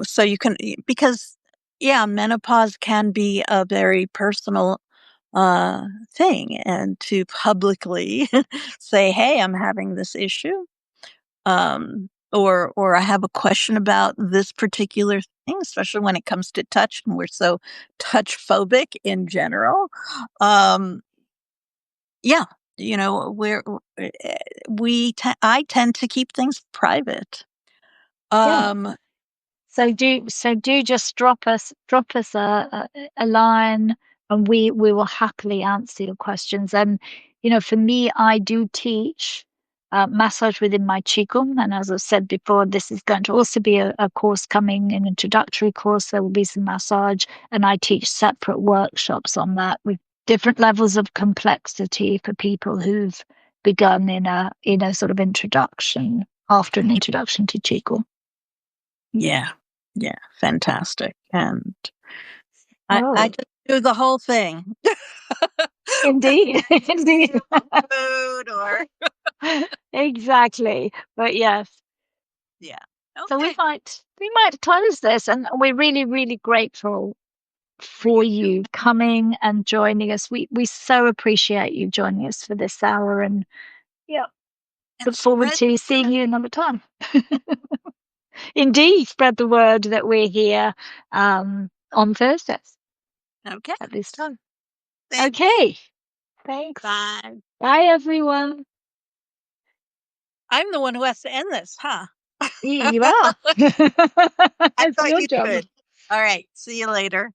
Speaker 2: So you can, because yeah, menopause can be a very personal thing, and to publicly say, "Hey, I'm having this issue," or I have a question about this particular thing, especially when it comes to touch, and we're so touch phobic in general. Um, yeah, you know, I tend to keep things private.
Speaker 1: Yeah.
Speaker 2: Um,
Speaker 1: So do just drop us a line, and we will happily answer your questions. And for me, I do teach massage within my qigong, and as I've said before, this is going to also be a course coming, an introductory course. There will be some massage, and I teach separate workshops on that with different levels of complexity for people who've begun in a sort of introduction after an introduction to qigong.
Speaker 2: yeah, yeah, fantastic. And I
Speaker 1: Oh.
Speaker 2: just do the whole thing.
Speaker 1: Indeed, indeed.
Speaker 2: Food or
Speaker 1: Exactly. But yes.
Speaker 2: yeah.
Speaker 1: So we
Speaker 2: Okay.
Speaker 1: might close this, and we're really, really grateful
Speaker 2: For
Speaker 1: for
Speaker 2: you
Speaker 1: you coming and joining us. We so appreciate you joining us for this hour, and yeah,
Speaker 2: and
Speaker 1: look forward
Speaker 2: spread
Speaker 1: to seeing you another time. Indeed, spread the word that we're here on Thursdays
Speaker 2: okay.
Speaker 1: at this time.
Speaker 2: Thank you.
Speaker 1: Okay. Thanks.
Speaker 2: Bye.
Speaker 1: Bye everyone.
Speaker 2: I'm the one who has to end this, huh?
Speaker 1: You are.
Speaker 2: I
Speaker 1: It's
Speaker 2: thought
Speaker 1: your
Speaker 2: you
Speaker 1: job.
Speaker 2: could. All right. See you later.